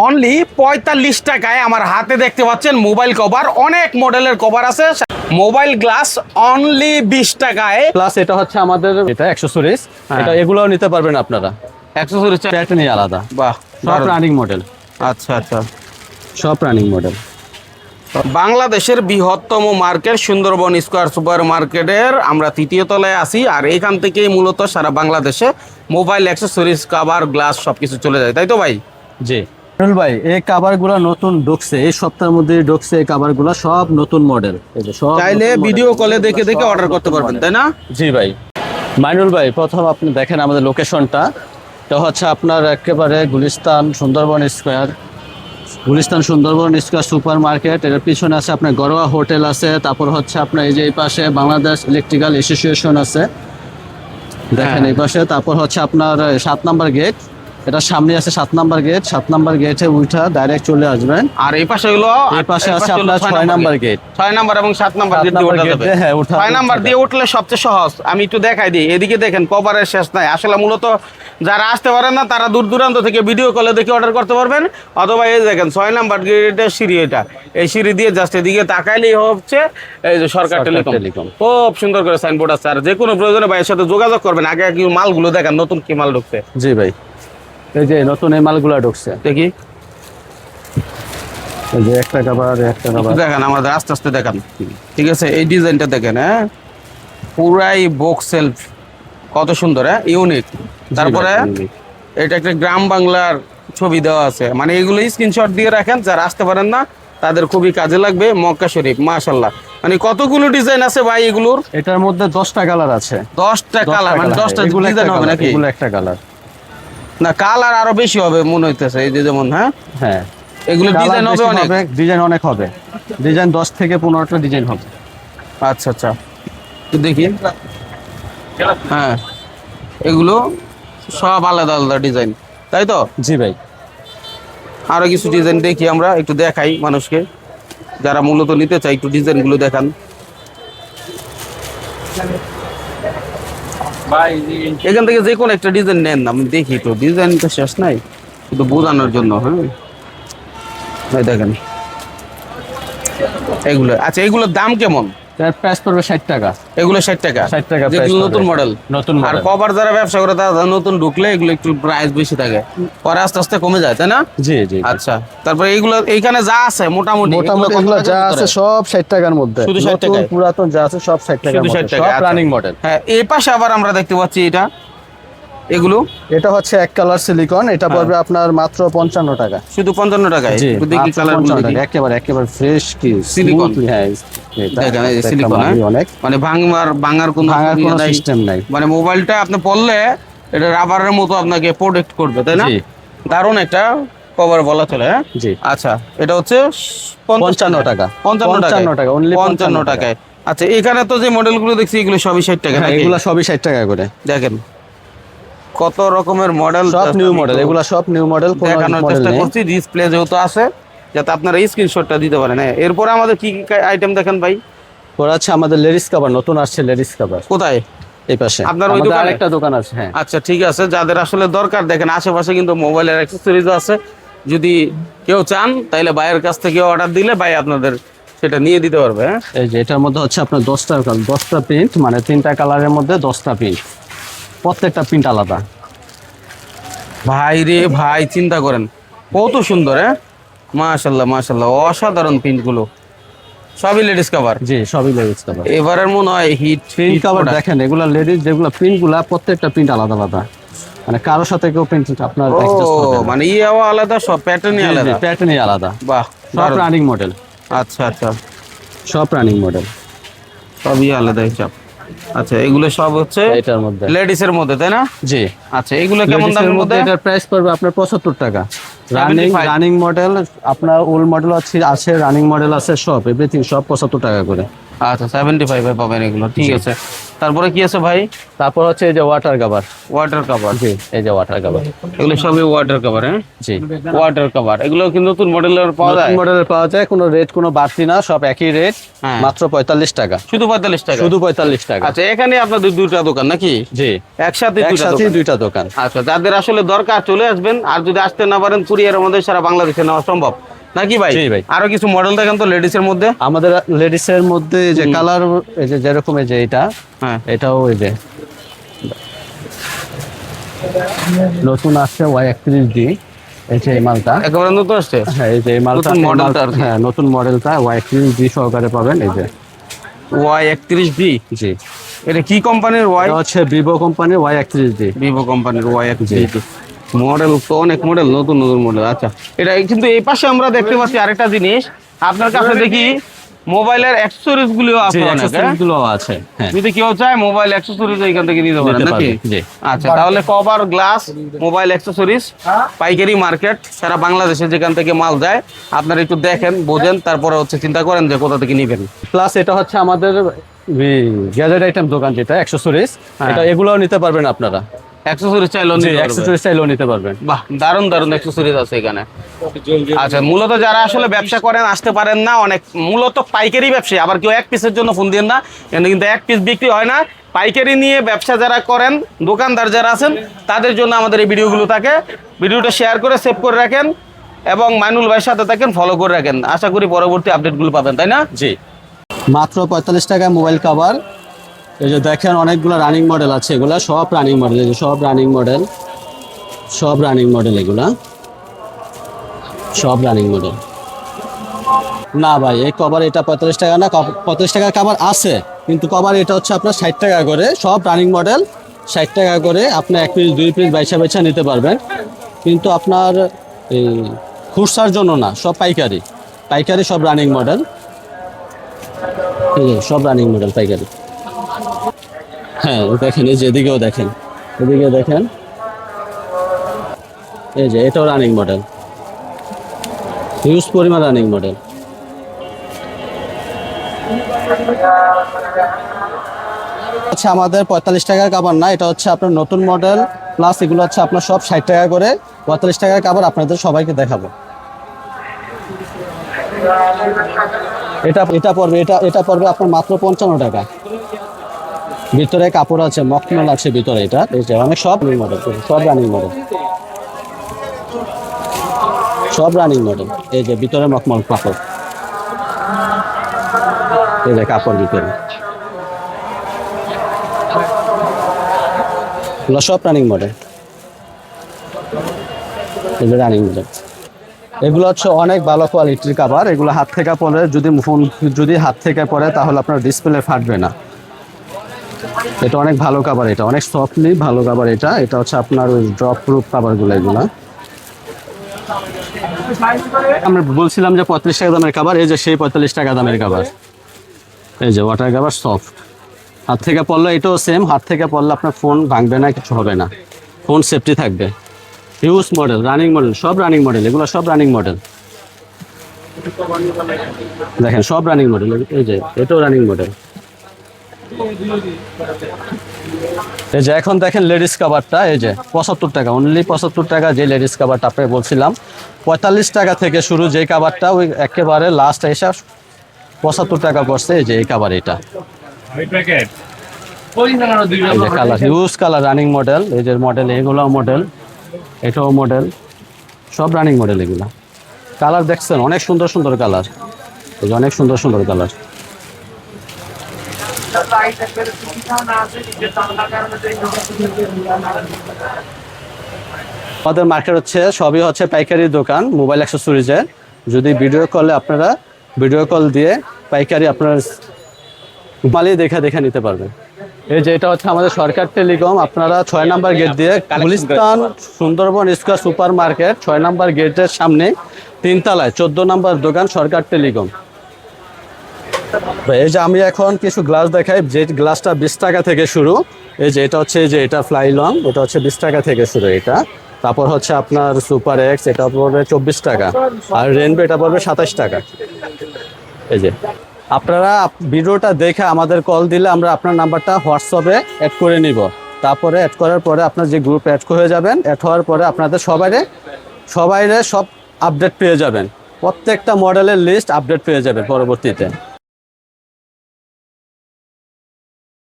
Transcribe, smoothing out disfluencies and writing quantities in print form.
Only ৪৫ টাকায় আমার হাতে দেখতে পাচ্ছেন মোবাইল কভার, অনেক মডেলের কভার আছে। মোবাইল গ্লাস অনলি ২০ টাকায়। প্লাস এটা হচ্ছে আমাদের এটা অ্যাকসেসরিজ, এটা এগুলোও নিতে পারবেন আপনারা। অ্যাকসেসরিজ প্যাটার্নই আলাদা। বাহ, সব রানিং মডেল। আচ্ছা আচ্ছা, সব রানিং মডেল। বাংলাদেশের বৃহত্তম মার্কেট সুন্দরবন স্কয়ার সুপার মার্কেটের আমরা তৃতীয় তলায় আছি। আর এখান থেকেই মূলত সারা বাংলাদেশে মোবাইল অ্যাকসেসরিজ, কভার, গ্লাস সবকিছু চলে যায়, তাই তো ভাই? জি ভাই, এই কভারগুলো নতুন ঢুকছে, এই সপ্তাহের মধ্যে ঢুকছে এই কভারগুলো, সব নতুন মডেল। এই যে সব চাইলে ভিডিও কলে দেখে দেখে অর্ডার করতে পারবেন, তাই না? জি ভাই। মাইনুল ভাই, প্রথম আপনি দেখেন আমাদের লোকেশনটা, এটা হচ্ছে আপনার একেবারে Gulistan Sundarban square, Gulistan Sundarban square super market. এর পিছনে আছে আপনার গড়োয়া হোটেল আছে, তারপর হচ্ছে আপনার এই যে এই পাশে বাংলাদেশ ইলেকট্রিক্যাল অ্যাসোসিয়েশন আছে, দেখেন এই পাশে। তারপর হচ্ছে আপনার ৭ নাম্বার গেট, এটা সামনে আছে ৭ নাম্বার গেট। ৭ নাম্বার গেটে উঠা ডাইরেক্ট চলে আসবেন। আর এই পাশে হলো, এই পাশে আছে আপনার ৬ নাম্বার গেট। ৬ নাম্বার এবং ৭ নাম্বার গেট দিয়ে ওঠা যাবে। হ্যাঁ, ওঠা ৬ নাম্বার দিয়ে উঠলে সবচেয়ে সহজ। আমি একটু দেখাই দিই, এদিকে দেখেন কভারের শেষ নাই। আসলে মূলত যারা আসতে পারেন না তারা দূর দূরান্ত থেকে ভিডিও কলে দেখে অর্ডার করতে পারবেন, অথবা এই দেখেন ৬ নাম্বার গেটের সিঁড়ি, এটা এই সিঁড়ি দিয়ে জাস্ট এদিকে তাকাইলেই হচ্ছে এই যে সরকার টেলিকম। খুব সুন্দর করে সাইনবোর্ড আছে। আর যে কোনো প্রয়োজনে ভাইয়ের সাথে যোগাযোগ করবেন। আগে কি মালগুলো দেখেন, নতুন কি মাল ঢুকছে। জি ভাই, এই যে নতুন এই মালগুলো ঢুকছে, দেখি এই যে একটা কভার দেখেন, আমাদের আস্তে আস্তে দেখান। ঠিক আছে, এই ডিজাইনটা দেখেন, হ্যাঁ পুরাই বক্স সেলফ, কত সুন্দর, হ্যাঁ ইউনিক। তারপরে এটা একটা গ্রাম বাংলার ছবি দেওয়া আছে, মানে এগুলো স্ক্রিনশট দিয়ে রাখেন, যারা আসতে পারেন না তাদের খুবই কাজে লাগবে। মক্কা শরীফ, মাশাআল্লাহ। মানে কতগুলো ডিজাইন আছে ভাই এগুলোর? এটার মধ্যে 10টা কালার আছে। 10টা কালার, মানে 10টা ডিজাইন হবে নাকি? এগুলো একটা কালার না, কালার আরো বেশি হবে মনে হইতেছে। এই যে যেমন, হ্যাঁ হ্যাঁ, এগুলো ডিজাইন হবে অনেক, ডিজাইন অনেক হবে। ডিজাইন 10 থেকে 15টা ডিজাইন হবে। আচ্ছা আচ্ছা, তো দেখি। হ্যাঁ, এগুলো সব আলাদা আলাদা ডিজাইন, তাই তো? জি ভাই। আরো কিছু ডিজাইন দেখি, আমরা একটু দেখাই মানুষকে যারা মূলত নিতে চাই, একটু ডিজাইন গুলো দেখান। এখান থেকে যে কোনো একটা ডিজাইন নেন না, আমি দেখি তো, ডিজাইন তো শেষ নাই, শুধু বোঝানোর জন্য। হ্যাঁ দেখেন এগুলো। আচ্ছা, এগুলোর দাম কেমন? এর প্রাইস পড়বে 60 টাকা। এগুলো 60 টাকা। 60 টাকা প্রাইস। যেগুলো নতুন মডেল। নতুন আর মডেল। কভার যারা ব্যবসা করে তারা নতুন ঢুকলে এগুলো একটু প্রাইস বেশি থাকে, পরে আস্তে আস্তে কমে যায়, তাই না? জি জি। আচ্ছা, তারপরে এইগুলো এইখানে যা আছে মোটামুটি এগুলো যা আছে সব 60 টাকার মধ্যে। শুধু 60 টাকা। পুরাতন যা আছে সব 60 টাকার মধ্যে, সব রানিং মডেল। হ্যাঁ, এই পাশে আবার আমরা দেখতে পাচ্ছি এটা, এগুলো এটা হচ্ছে এক কালার সিলিকন, এটা পড়বে আপনার মাত্র 55 টাকা। শুধু 55 টাকায়। একটু দেখি কালারগুলো দেখি। একেবারে ফ্রেশ কি সিলিকন। হ্যাঁ, দেখেন এই সিলিকন, অনেক, মানে ভাঙার কোনো সিস্টেম নাই। মানে মোবাইলটা আপনি পড়লে এটা রাবারের মতো আপনাকে প্রোটেক্ট করবে, তাই না? দারুণ একটা কভার বলা চলে। হ্যাঁ জি। আচ্ছা, এটা হচ্ছে 55 টাকা। 55 টাকা, অনলি 55 টাকায়। আচ্ছা, এখানে তো যে মডেলগুলো দেখছি এগুলো সবই 60 টাকা নাকি? এগুলো সবই 60 টাকা করে। দেখেন কত রকমের মডেল, সব নিউ মডেল, এগুলো সব নিউ মডেল। দেখানোর চেষ্টা করছি, ডিসপ্লে যেহেতু আছে যাতে আপনারা স্ক্রিনশটটা দিতে পারেন। হ্যাঁ, এরপরে আমাদের কি কি আইটেম দেখেন ভাই? ওরা আছে আমাদের লেডিস কভার, নতুন আসছে লেডিস কভার। কোথায়? এই পাশে আপনার ওই দোকানে আরেকটা দোকান আছে। হ্যাঁ আচ্ছা, ঠিক আছে। যাদের আসলে দরকার, দেখেন আশেপাশে কিন্তু মোবাইলের অ্যাকসেসরিজ আছে। যদি কেউ চান তাহলে ভাইয়ের কাছ থেকে অর্ডার দিলে ভাই আপনাদের সেটা নিয়ে দিতে পারবে। হ্যাঁ, এই যে এটার মধ্যে হচ্ছে আপনার 10টা প্রিন্ট, মানে 3টা কালারের মধ্যে 10টা প্রিন্ট, প্রত্যেকটা প্রিন্ট আলাদা। ভাই রে ভাই, চিন্তা করেন কত সুন্দর। হ্যাঁ, মাশাআল্লাহ মাশাআল্লাহ, অসাধারণ প্রিন্টগুলো। সবই লেডিস কভার। জি, সবই লেডিস কভার। এবারের মনে হয় হিট প্রিন্ট কভার দেখেন, এগুলা লেডিস যেগুলো প্রিন্টগুলা প্রত্যেকটা প্রিন্ট আলাদা আলাদা, মানে কারো সাথে কেউ প্রিন্ট আপনার অ্যাডজাস্ট করতে না। মানে ইয়াও আলাদা, সব প্যাটার্নই আলাদা। প্যাটার্নই আলাদা। বাহ, সব রানিং মডেল। আচ্ছা আচ্ছা, সব রানিং মডেল, সবই আলাদা হিসাব। আচ্ছা, এগুলো সব হচ্ছে এটার মধ্যে লেডিস এর মধ্যে, তাই না? জি। আচ্ছা, এগুলো কেমন দামের মধ্যে? এটার প্রাইস পড়বে আপনার 75 টাকা। রানিং মডেল আপনার ওল্ড মডেল আছে, রানিং মডেল আছে, সব এভরিথিং সব 75 টাকা করে। আচ্ছা 75 এ পাবেন এগুলো, ঠিক আছে। তারপরে কি আছে ভাই? তারপর হচ্ছে এই যে ওয়াটার কভার। ওয়াটার কভার, জি, এই যে ওয়াটার কভার। এগুলো সবই ওয়াটার কভার। হ্যাঁ, জি, ওয়াটার কভার এগুলো কিন্তু নতুন মডেলের পাওয়া নতুন যায়। মডেলের পাওয়া যায়, কোনো রেট কোনো বাড়তি না, সব একই রেট, হ্যাঁ। মাত্র 45 টাকা। শুধু 45 টাকা? শুধু 45 টাকা। আচ্ছা, এখানে আপনাদের দুইটা দোকান নাকি? জি, একসাথে একসাথে দুইটা দোকান। আচ্ছা, যাদের আসলে দরকার চলে আসবেন, আর যদি আসতে না পারেন কুরিয়ারের মধ্যে সারা বাংলাদেশে নেওয়া সম্ভব নাকি ভাই? জি ভাই। আরো কিছু মডেল দেখেন তো লেডিস এর মধ্যে। আমাদের লেডিস এর মধ্যে এই যে কালার, এই যে যেরকম এই যে এটা, হ্যাঁ, এটাও এই যে নতুন আসছে Y31D, এই যে এই মালটা। একেবারে নতুন আসছে। হ্যাঁ, এই যে এই মালটা, নতুন মডেলটা আর কি। হ্যাঁ নতুন মডেলটা Y31D সহকারে পাবেন। এই যে Y31B। জি, এটা কি কোম্পানির? এটা হচ্ছে ভিভো কোম্পানির Y31D। ভিভো কোম্পানির Y31B মডেল তো অনেক মডেল, নতুন নতুন মডেল। আচ্ছা, এটা কিন্তু এই পাশে আমরা দেখতে পাচ্ছি আরেকটা জিনিস, আপনার কাছে দেখি মোবাইলের অ্যাক্সেসরিজ গুলিও আছে অনেক। অ্যাকসেসরিজ গুলো আছে, হ্যাঁ। যদি কেউ চায় মোবাইল অ্যাক্সেসরিজ এখান থেকে নিতে পারেন নিতে নাকি? পারবে, জি। আচ্ছা, তাহলে কভার, গ্লাস, মোবাইল অ্যাক্সেসরিজ, পাইকারি মার্কেট সারা বাংলাদেশে যেখান থেকে মাল যায় আপনারা একটু দেখেন, বোঝেন, তারপরে হচ্ছে চিন্তা করেন যে কোথা থেকে নেবেন। প্লাস এটা হচ্ছে আমাদের গ্যাজেট আইটেম দোকান, যেটা অ্যাকসেসরিজ, হ্যাঁ। এটা এগুলোও নিতে পারবেন আপনারা। অ্যাক্সেসরিজ চাইলেও জি, নিতে পারবেন। অ্যাকসেসরিজ চাইলেও নিতে পারবেন। বাহ, দারুণ দারুণ অ্যাক্সেসরিজ আছে এখানে। আচ্ছা, মূলত যারা আসলে ব্যবসা করেন, আসতে পারেন না, অনেক মূলত পাইকারি ব্যবসা, আবার কেউ এক পিসের জন্য ফোন দিন না, এখানে কিন্তু এক পিস বিক্রি হয় না। পাইকারি নিয়ে ব্যবসা যারা করেন, দোকানদার যারা আছেন, তাদের জন্য আমাদের এই ভিডিওগুলো থাকে। ভিডিওটা শেয়ার করে সেভ করে রাখেন এবং মাইনুল ভাইয়ের সাথে থাকেন, ফলো করে রাখেন। আশা করি পরবর্তী আপডেটগুলো পাবেন, তাই না? জি, মাত্র 45 টাকা মোবাইল কভার। এই যে দেখেন অনেকগুলো রানিং মডেল আছে, এগুলা সব রানিং মডেল, এই যে সব রানিং মডেল, সব রানিং মডেল, এগুলা সব রানিং মডেল। না ভাই, এই কভার এটা 45 টাকা না, 45 টাকার কভার আছে, কিন্তু কভার এটা হচ্ছে আপনার 60 টাকা করে, সব রানিং মডেল 60 টাকা করে। আপনি এক পিস 2 পিস বাইসা বাইসা নিতে পারবেন, কিন্তু আপনার এই খুচরার জন্য না, সব পাইকারি, পাইকারি সব রানিং মডেল, সব রানিং মডেল পাইকারি। হ্যাঁ, দেখেন এই যে এদিকেও দেখেন, এদিকে দেখেন, এই যে এটাও রানিং মডেল, হিউজ পরিমাণ রানিং মডেল। আচ্ছা, আমাদের 45 টাকার কাভার না, এটা হচ্ছে আপনার নতুন মডেল, প্লাস এগুলো হচ্ছে আপনার সব 60 টাকা করে। 45 টাকার কাভার আপনাদের সবাইকে দেখাবো। এটা এটা পড়বে, এটা পড়বে আপনার মাত্র 55 টাকা। ভিতরে কাপড় আছে, মখমল আছে ভিতরে, এটা এই যে অনেক সব মডেল, সব রানিং মডেল, সব রানিং মডেল। এই যে ভিতরে মখমল কাপড়, এই যে কাপড় ভিতরে, এগুলো সব রানিং মডেল, এই যে রানিং মডেল। এগুলো হচ্ছে অনেক ভালো কোয়ালিটির কাভার, এগুলো হাত থেকে পড়ে, যদি ফোন যদি হাত থেকে পড়ে তাহলে আপনার ডিসপ্লে ফাটবে না। এটা অনেক ভালো কাভার, এটা অনেক সফটলি ভালো কাভার। এটা এটা হচ্ছে আপনার ওই ড্রপ প্রুফ কাভারগুলো, এগুলো আমরা বলছিলাম যে 35 টাকা দামের কাভার, এই যে সেই 45 টাকা দামের কাভার। এই যে ওয়াটার কাভার সফট, হাত থেকে পড়লে এটাও সেম, হাত থেকে পড়লে আপনার ফোন ভাঙবে না, কিছু হবে না, ফোন সেফটি থাকবে। হিউজ মডেল, রানিং মডেল, সব রানিং মডেল, এগুলো সব রানিং মডেল। দেখেন সব রানিং মডেল, এই যে এটাও রানিং মডেল। এই যে এখন দেখেন লেডিস কাভারটা, এই যে 75 টাকা, অনলি 75 টাকা। যে লেডিস কাভারটা আপনাকে বলছিলাম 45 টাকা থেকে শুরু, যে কাভারটা ওই একেবারে লাস্ট এসে 75 টাকা পড়ছে। এই যে এই কাভার, এটা এই যে colour, huge colour, running model. এই যে মডেল, এগুলো মডেল, এটাও মডেল, সব রানিং মডেল। এগুলা কালার দেখছেন, অনেক সুন্দর সুন্দর কালার, এই যে অনেক সুন্দর সুন্দর কালার। আমাদের মার্কেট হচ্ছে সবই হচ্ছে পাইকারি দোকান মোবাইল অ্যাক্সেসরিজের। যদি ভিডিও কলে আপনারা ভিডিও কল দিয়ে পাইকারি আপনারা মালই দেখে নিতে পারবেন। এই যে এটা হচ্ছে আমাদের সরকার টেলিকম, আপনারা 6 নাম্বার গেট দিয়ে Gulistan Sundarban square super market 6 number গেটের সামনে 3 তলায় 14 নাম্বার দোকান সরকার টেলিকম। এই যে আমি এখন কিছু গ্লাস দেখাই, যে গ্লাসটা 20 টাকা থেকে শুরু। এই যে এটা হচ্ছে, যে এটা ফ্লাই লং, এটা হচ্ছে 20 টাকা থেকে শুরু এটা। তারপর হচ্ছে আপনার সুপার এক্স, এটা পড়বে 24 টাকা, আর রেনবো এটা পড়বে 27 টাকা। এই যে আপনারা ভিডিওটা দেখে আমাদের কল দিলে আমরা আপনার নাম্বারটা হোয়াটসঅ্যাপে অ্যাড করে নিব। তারপরে অ্যাড করার পরে আপনার যে গ্রুপে অ্যাড হয়ে যাবেন, অ্যাড হওয়ার পরে আপনাদের সবাইরে সব আপডেট পেয়ে যাবেন, প্রত্যেকটা মডেলের লিস্ট আপডেট পেয়ে যাবেন পরবর্তীতে।